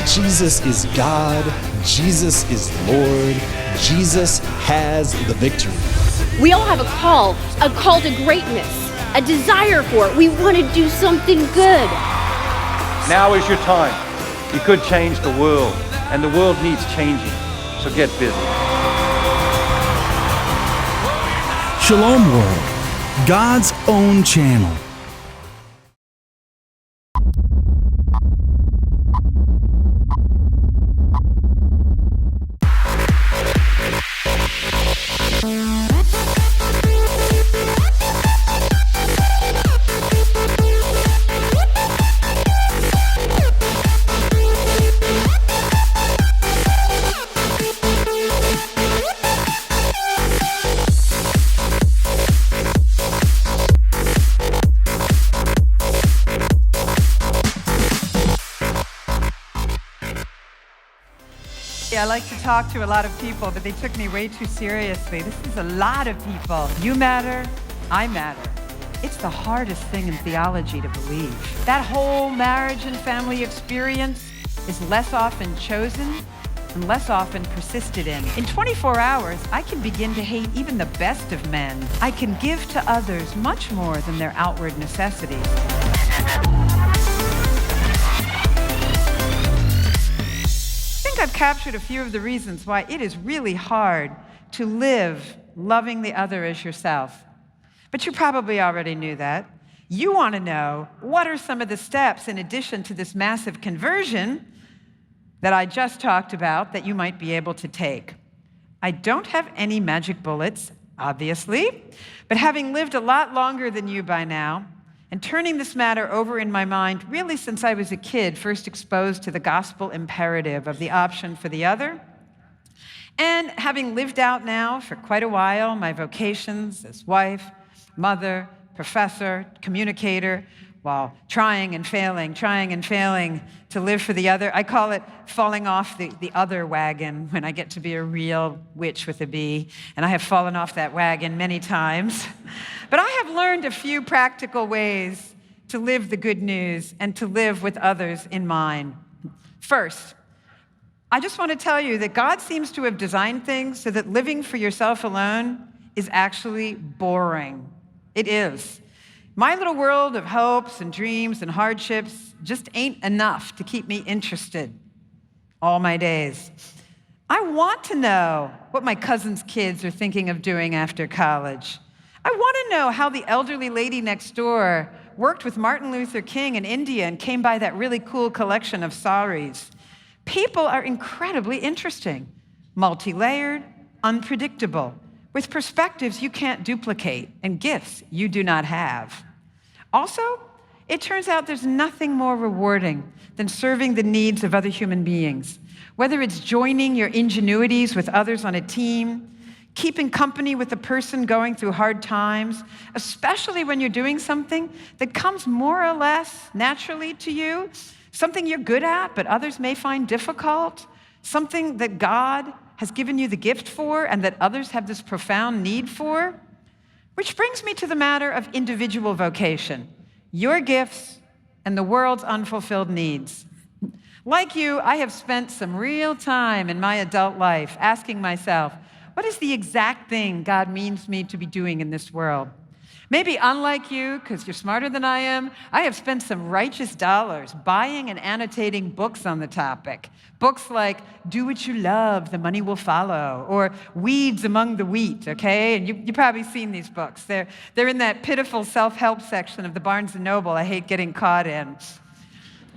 Jesus is God. Jesus is Lord. Jesus has the victory. We all have a call to greatness, a desire for it. We want to do something good. Now is your time. You could change the world, and the world needs changing, so get busy. Shalom World, God's own channel. I like to talk to a lot of people, but they took me way too seriously. This is a lot of people. You matter, I matter. It's the hardest thing in theology to believe. That whole marriage and family experience is less often chosen and less often persisted in. In 24 hours, I can begin to hate even the best of men. I can give to others much more than their outward necessities. I've captured a few of the reasons why it is really hard to live loving the other as yourself. But you probably already knew that. You want to know, what are some of the steps in addition to this massive conversion that I just talked about that you might be able to take? I don't have any magic bullets, obviously, but having lived a lot longer than you by now, and turning this matter over in my mind really since I was a kid, first exposed to the gospel imperative of the option for the other, and having lived out now for quite a while my vocations as wife, mother, professor, communicator, while trying and failing to live for the other. I call it falling off the other wagon when I get to be a real witch with a B, and I have fallen off that wagon many times. But I have learned a few practical ways to live the good news and to live with others in mind. First, I just want to tell you that God seems to have designed things so that living for yourself alone is actually boring. It is. My little world of hopes and dreams and hardships just ain't enough to keep me interested all my days. I want to know what my cousin's kids are thinking of doing after college. I want to know how the elderly lady next door worked with Martin Luther King in India and came by that really cool collection of saris. People are incredibly interesting, multi-layered, unpredictable, with perspectives you can't duplicate and gifts you do not have. Also, it turns out there's nothing more rewarding than serving the needs of other human beings, whether it's joining your ingenuities with others on a team, keeping company with a person going through hard times, especially when you're doing something that comes more or less naturally to you, something you're good at but others may find difficult, something that God has given you the gift for and that others have this profound need for. Which brings me to the matter of individual vocation, your gifts and the world's unfulfilled needs. Like you, I have spent some real time in my adult life asking myself, what is the exact thing God means me to be doing in this world? Maybe unlike you, because you're smarter than I am, I have spent some righteous dollars buying and annotating books on the topic. Books like Do What You Love, The Money Will Follow, or Weeds Among the Wheat, okay? And you've probably seen these books. They're in that pitiful self-help section of the Barnes & Noble I hate getting caught in.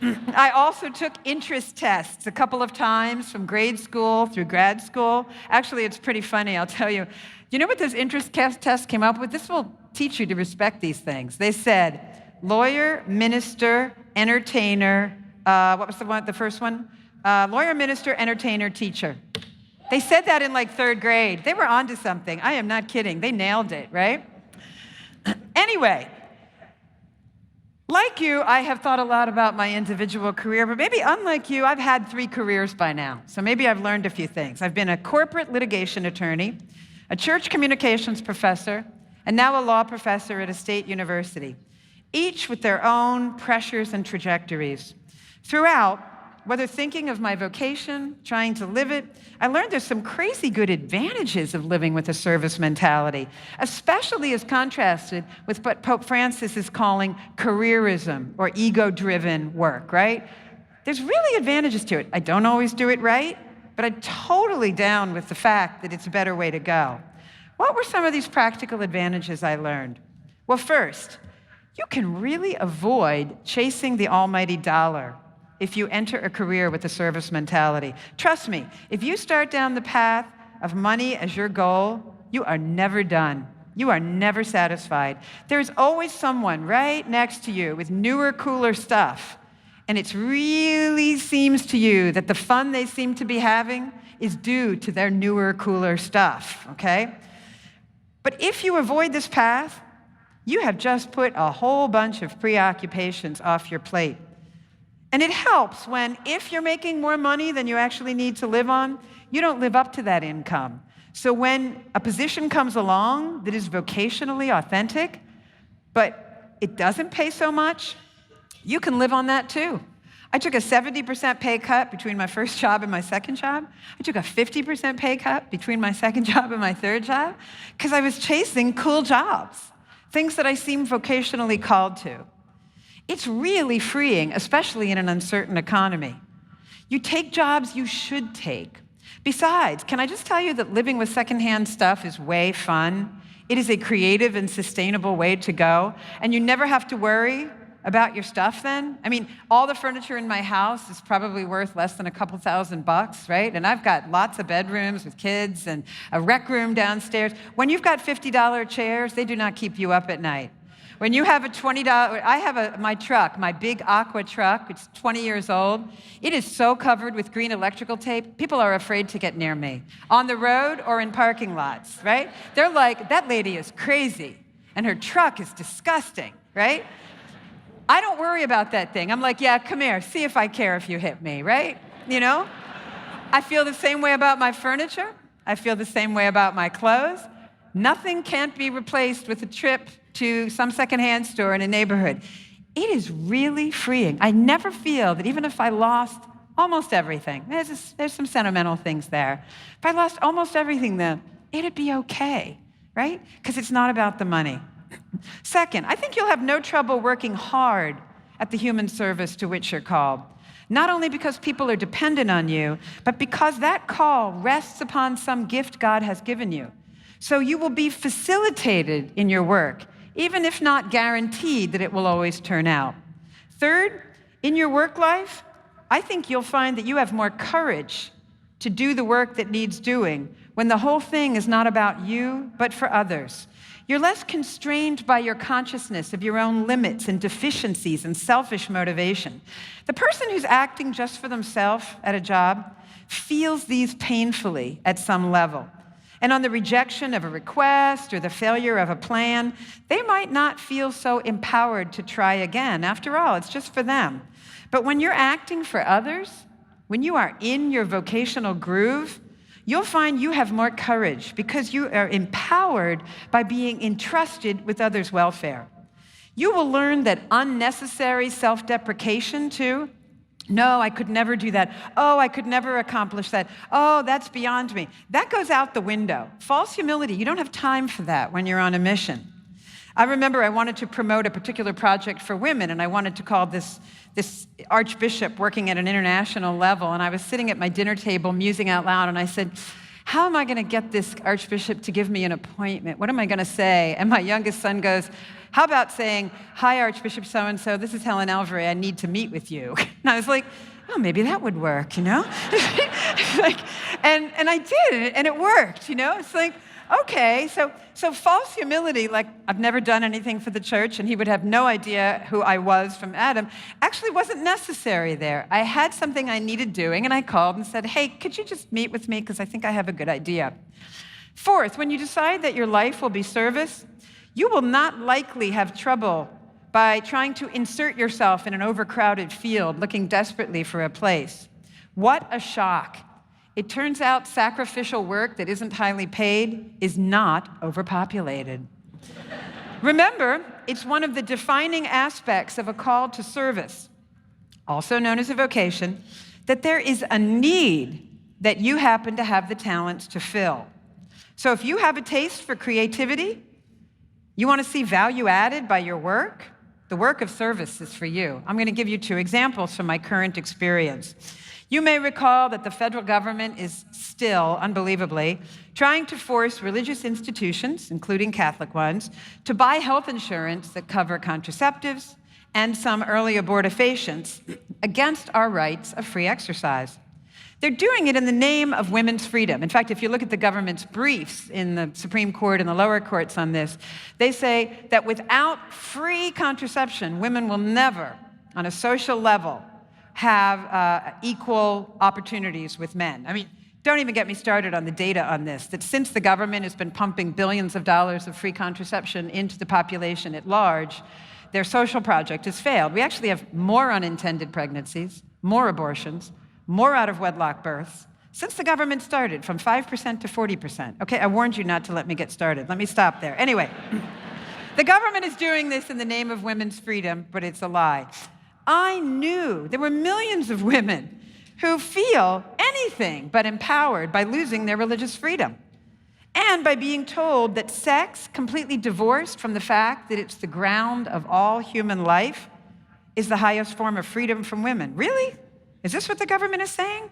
I also took interest tests a couple of times from grade school through grad school. Actually, it's pretty funny, I'll tell you. You know what those interest tests came up with? This will teach you to respect these things. They said lawyer, minister, entertainer, what was the first one? Lawyer, minister, entertainer, teacher. They said that in like third grade. They were onto something. I am not kidding. They nailed it, right? Anyway, like you, I have thought a lot about my individual career, but maybe unlike you, I've had 3 careers by now. So maybe I've learned a few things. I've been a corporate litigation attorney, a church communications professor, and now a law professor at a state university. each with their own pressures and trajectories. Throughout, whether thinking of my vocation, trying to live it, I learned there's some crazy good advantages of living with a service mentality, especially as contrasted with what Pope Francis is calling careerism or ego-driven work, right? There's really advantages to it. I don't always do it right, but I'm totally down with the fact that it's a better way to go. What were some of these practical advantages I learned? Well, first, you can really avoid chasing the almighty dollar if you enter a career with a service mentality. Trust me, if you start down the path of money as your goal, you are never done. You are never satisfied. There's always someone right next to you with newer, cooler stuff. And it really seems to you that the fun they seem to be having is due to their newer, cooler stuff, okay? But if you avoid this path, you have just put a whole bunch of preoccupations off your plate. And it helps when, if you're making more money than you actually need to live on, you don't live up to that income. So when a position comes along that is vocationally authentic, but it doesn't pay so much, you can live on that too. I took a 70% pay cut between my first job and my second job. I took a 50% pay cut between my second job and my third job because I was chasing cool jobs, things that I seemed vocationally called to. It's really freeing, especially in an uncertain economy. You take jobs you should take. Besides, can I just tell you that living with secondhand stuff is way fun? It is a creative and sustainable way to go, and you never have to worry about your stuff then. I mean, all the furniture in my house is probably worth less than a couple $1,000, right? And I've got lots of bedrooms with kids and a rec room downstairs. When you've got $50 chairs, they do not keep you up at night. When you have a $20, I have my truck, my big aqua truck, it's 20 years old. It is so covered with green electrical tape, people are afraid to get near me. On the road or in parking lots, right? They're like, that lady is crazy, and her truck is disgusting, right? I don't worry about that thing. I'm like, yeah, come here, see if I care if you hit me, right? You know? I feel the same way about my furniture. I feel the same way about my clothes. Nothing can't be replaced with a trip to some secondhand store in a neighborhood. It is really freeing. I never feel that even if I lost almost everything, there's some sentimental things there. If I lost almost everything, then it'd be okay, right? Because it's not about the money. Second, I think you'll have no trouble working hard at the human service to which you're called. Not only because people are dependent on you, but because that call rests upon some gift God has given you. So you will be facilitated in your work, even if not guaranteed that it will always turn out. Third, in your work life, I think you'll find that you have more courage to do the work that needs doing when the whole thing is not about you, but for others. You're less constrained by your consciousness of your own limits and deficiencies and selfish motivation. The person who's acting just for themselves at a job feels these painfully at some level. And on the rejection of a request or the failure of a plan, they might not feel so empowered to try again. After all, it's just for them. But when you're acting for others, when you are in your vocational groove, you'll find you have more courage because you are empowered by being entrusted with others' welfare. You will learn that unnecessary self-deprecation, too. No, I could never do that. Oh, I could never accomplish that. Oh, that's beyond me. That goes out the window. False humility, you don't have time for that when you're on a mission. I remember I wanted to promote a particular project for women, and I wanted to call this archbishop working at an international level, and I was sitting at my dinner table musing out loud, and I said, how am I going to get this archbishop to give me an appointment? What am I going to say? And my youngest son goes, how about saying, hi, Archbishop so-and-so, this is Helen Alvare, I need to meet with you. And I was like, oh, maybe that would work, you know? and I did, and it worked, you know? It's like, okay, so false humility, like I've never done anything for the church, and he would have no idea who I was from Adam, actually wasn't necessary there. I had something I needed doing, and I called and said, hey, could you just meet with me, because I think I have a good idea. Fourth, when you decide that your life will be service, you will not likely have trouble by trying to insert yourself in an overcrowded field, looking desperately for a place. What a shock. It turns out sacrificial work that isn't highly paid is not overpopulated. Remember, it's one of the defining aspects of a call to service, also known as a vocation, that there is a need that you happen to have the talents to fill. So if you have a taste for creativity, you want to see value added by your work, the work of service is for you. I'm going to give you 2 examples from my current experience. You may recall that the federal government is still, unbelievably, trying to force religious institutions, including Catholic ones, to buy health insurance that cover contraceptives and some early abortifacients against our rights of free exercise. They're doing it in the name of women's freedom. In fact, if you look at the government's briefs in the Supreme Court and the lower courts on this, they say that without free contraception, women will never, on a social level, have equal opportunities with men. I mean, don't even get me started on the data on this, that since the government has been pumping billions of dollars of free contraception into the population at large, their social project has failed. We actually have more unintended pregnancies, more abortions, more out-of-wedlock births, since the government started, from 5% to 40%. Okay, I warned you not to let me get started. Let me stop there. Anyway, the government is doing this in the name of women's freedom, but it's a lie. I knew there were millions of women who feel anything but empowered by losing their religious freedom and by being told that sex, completely divorced from the fact that it's the ground of all human life, is the highest form of freedom from women. Really? Is this what the government is saying?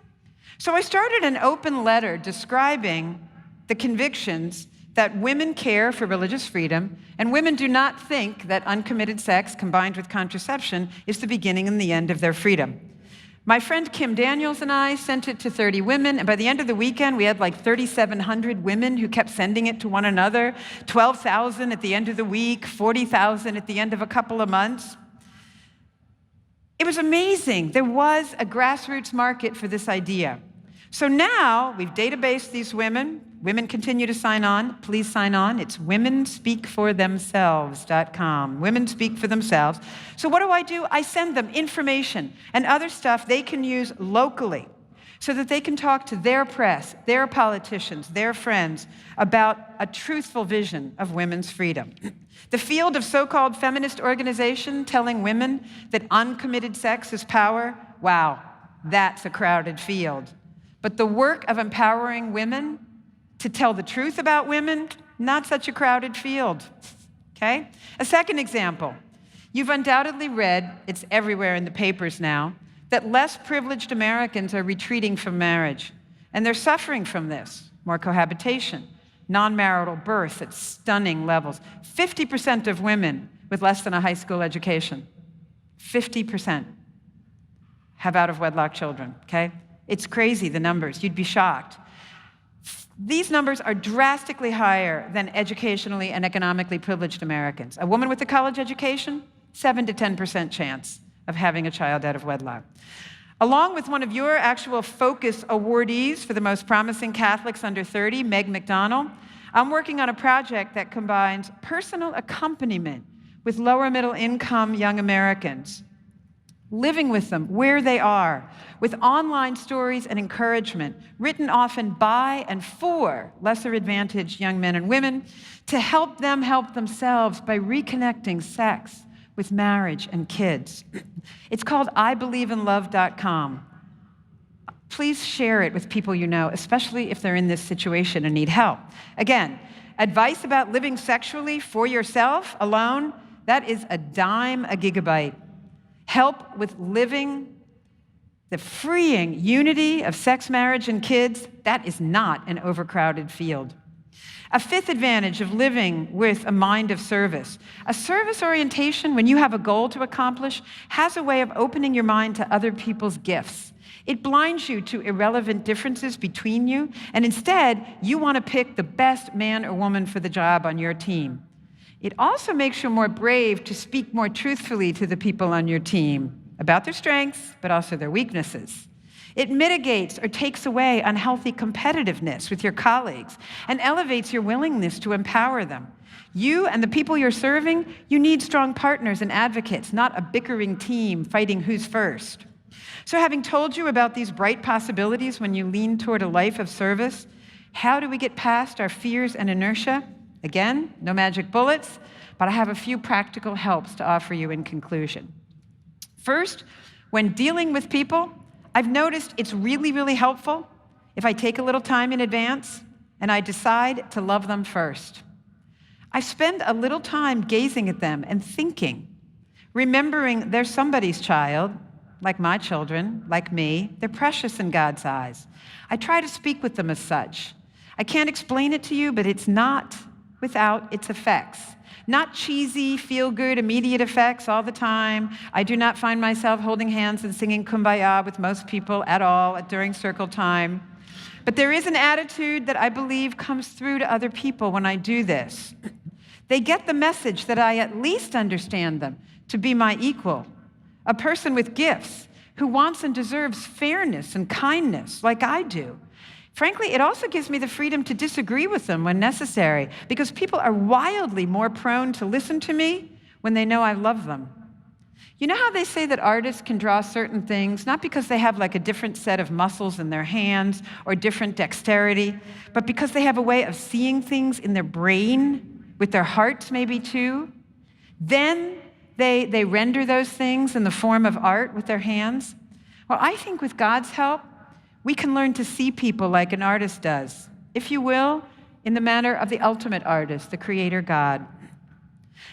So I started an open letter describing the convictions that women care for religious freedom, and women do not think that uncommitted sex combined with contraception is the beginning and the end of their freedom. My friend Kim Daniels and I sent it to 30 women, and by the end of the weekend, we had like 3,700 women who kept sending it to one another, 12,000 at the end of the week, 40,000 at the end of a couple of months. It was amazing. There was a grassroots market for this idea. So now we've databased these women. Women continue to sign on. Please sign on. It's womenspeakforthemselves.com. Women speak for themselves. So what do? I send them information and other stuff they can use locally so that they can talk to their press, their politicians, their friends about a truthful vision of women's freedom. The field of so-called feminist organization telling women that uncommitted sex is power, wow, that's a crowded field. But the work of empowering women to tell the truth about women, not such a crowded field, okay? A second example, you've undoubtedly read, it's everywhere in the papers now, that less privileged Americans are retreating from marriage, and they're suffering from this, more cohabitation, non-marital birth at stunning levels. 50% of women with less than a high school education, 50% have out-of-wedlock children, okay? It's crazy, the numbers. You'd be shocked. These numbers are drastically higher than educationally and economically privileged Americans. A woman with a college education, 7 to 10% chance of having a child out of wedlock. Along with one of your actual Focus awardees for the most promising Catholics under 30, Meg McDonald, I'm working on a project that combines personal accompaniment with lower middle income young Americans, living with them where they are, with online stories and encouragement, written often by and for lesser advantaged young men and women, to help them help themselves by reconnecting sex with marriage and kids. It's called IBelieveInLove.com. Please share it with people you know, especially if they're in this situation and need help. Again, advice about living sexually for yourself alone, that is a dime a gigabyte. Help with living the freeing unity of sex, marriage, and kids, that is not an overcrowded field. A fifth advantage of living with a mind of service. A service orientation, when you have a goal to accomplish, has a way of opening your mind to other people's gifts. It blinds you to irrelevant differences between you, and instead, you want to pick the best man or woman for the job on your team. It also makes you more brave to speak more truthfully to the people on your team about their strengths, but also their weaknesses. It mitigates or takes away unhealthy competitiveness with your colleagues and elevates your willingness to empower them. You and the people you're serving, you need strong partners and advocates, not a bickering team fighting who's first. So having told you about these bright possibilities when you lean toward a life of service, how do we get past our fears and inertia? Again, no magic bullets, but I have a few practical helps to offer you in conclusion. First, when dealing with people, I've noticed it's really, really helpful if I take a little time in advance and I decide to love them first. I spend a little time gazing at them and thinking, remembering they're somebody's child, like my children, like me. They're precious in God's eyes. I try to speak with them as such. I can't explain it to you, but it's not without its effects. Not cheesy, feel-good, immediate effects all the time. I do not find myself holding hands and singing Kumbaya with most people at all during circle time. But there is an attitude that I believe comes through to other people when I do this. They get the message that I at least understand them to be my equal, a person with gifts who wants and deserves fairness and kindness like I do. Frankly, it also gives me the freedom to disagree with them when necessary, because people are wildly more prone to listen to me when they know I love them. You know how they say that artists can draw certain things, not because they have like a different set of muscles in their hands or different dexterity, but because they have a way of seeing things in their brain, with their hearts maybe too? Then they render those things in the form of art with their hands. Well, I think with God's help, we can learn to see people like an artist does, if you will, in the manner of the ultimate artist, the Creator God.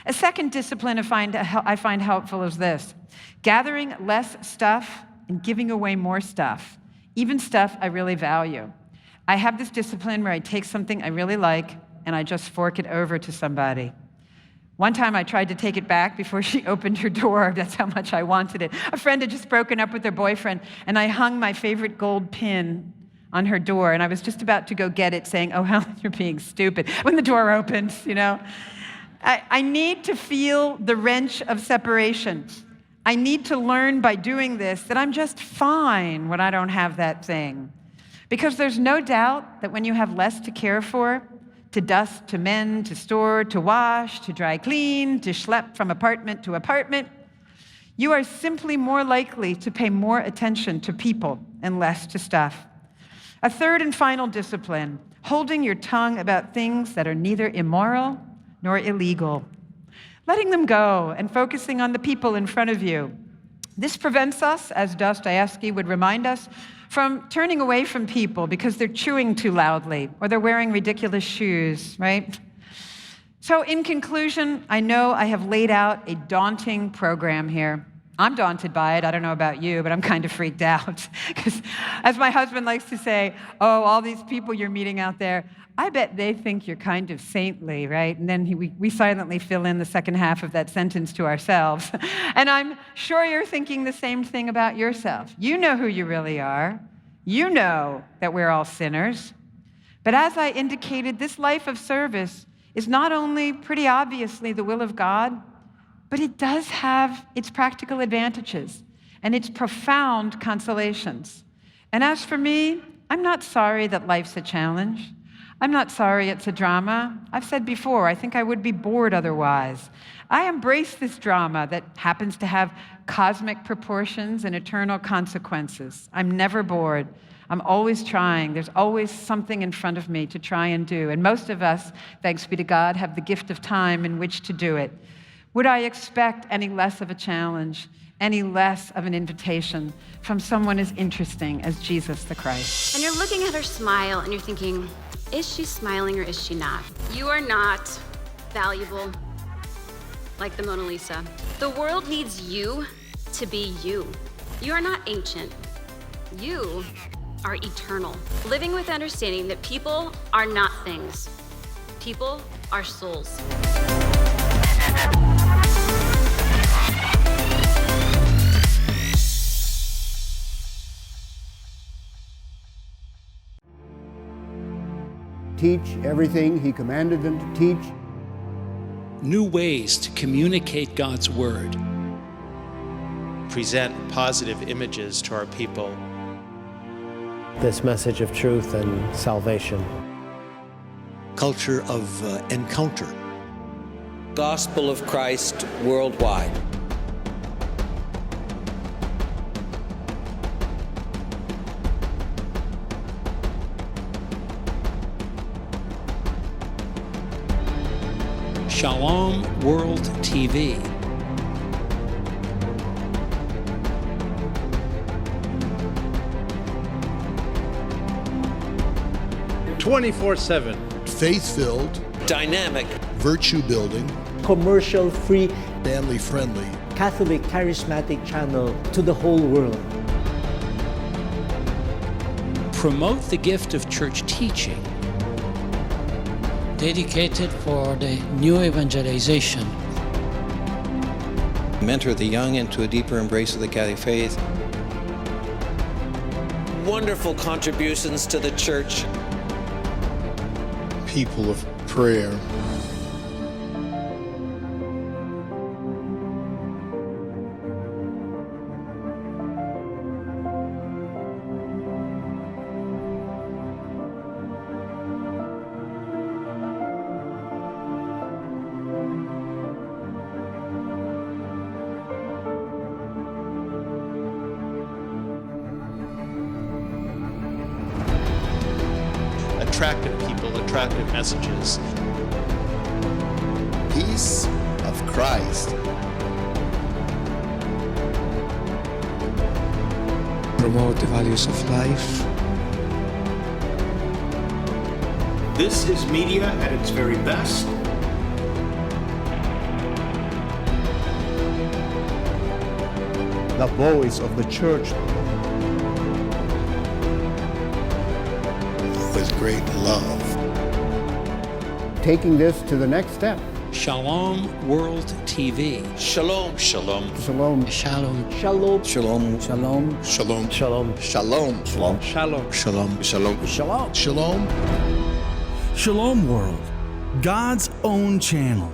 A second discipline I find helpful is this: gathering less stuff and giving away more stuff, even stuff I really value. I have this discipline where I take something I really like and I just fork it over to somebody. One time I tried to take it back before she opened her door. That's how much I wanted it. A friend had just broken up with their boyfriend, and I hung my favorite gold pin on her door, and I was just about to go get it, saying, "Oh, Helen, you're being stupid," when the door opened, you know. I need to feel the wrench of separation. I need to learn by doing this that I'm just fine when I don't have that thing. Because there's no doubt that when you have less to care for, to dust, to mend, to store, to wash, to dry clean, to schlep from apartment to apartment, you are simply more likely to pay more attention to people and less to stuff. A third and final discipline: holding your tongue about things that are neither immoral nor illegal. Letting them go and focusing on the people in front of you. This prevents us, as Dostoevsky would remind us, from turning away from people because they're chewing too loudly or they're wearing ridiculous shoes, right? So in conclusion, I know I have laid out a daunting program here. I'm daunted by it. I don't know about you, but I'm kind of freaked out. Because as my husband likes to say, "Oh, all these people you're meeting out there, I bet they think you're kind of saintly," right? And then we silently fill in the second half of that sentence to ourselves. And I'm sure you're thinking the same thing about yourself. You know who you really are. You know that we're all sinners. But as I indicated, this life of service is not only pretty obviously the will of God, but it does have its practical advantages and its profound consolations. And as for me, I'm not sorry that life's a challenge. I'm not sorry it's a drama. I've said before, I think I would be bored otherwise. I embrace this drama that happens to have cosmic proportions and eternal consequences. I'm never bored. I'm always trying. There's always something in front of me to try and do. And most of us, thanks be to God, have the gift of time in which to do it. Would I expect any less of a challenge, any less of an invitation from someone as interesting as Jesus the Christ? And you're looking at her smile and you're thinking, is she smiling or is she not? You are not valuable like the Mona Lisa. The world needs you to be you. You are not ancient. You are eternal. Living with understanding that people are not things. People are souls. Teach everything he commanded them to teach. New ways to communicate God's word. Present positive images to our people. This message of truth and salvation. Culture of encounter. Gospel of Christ worldwide. Shalom World TV. Faith-filled, Dynamic, virtue-building, commercial-free, family-friendly, Catholic charismatic channel to the whole world. Promote the gift of church teaching. Dedicated for the new evangelization. mentor the young into a deeper embrace of the Catholic faith. Wonderful contributions to the church. People of prayer. Attractive people, attractive messages. Peace of Christ. Promote the values of life. This is media at its very best. The voice of the church. With great love. Taking this to the next step. Shalom World TV. Shalom. Shalom. Shalom. Shalom. Shalom. Shalom. Shalom. Shalom. Shalom. Shalom. Shalom. Shalom. Shalom. Shalom. Shalom. Shalom World, God's own channel.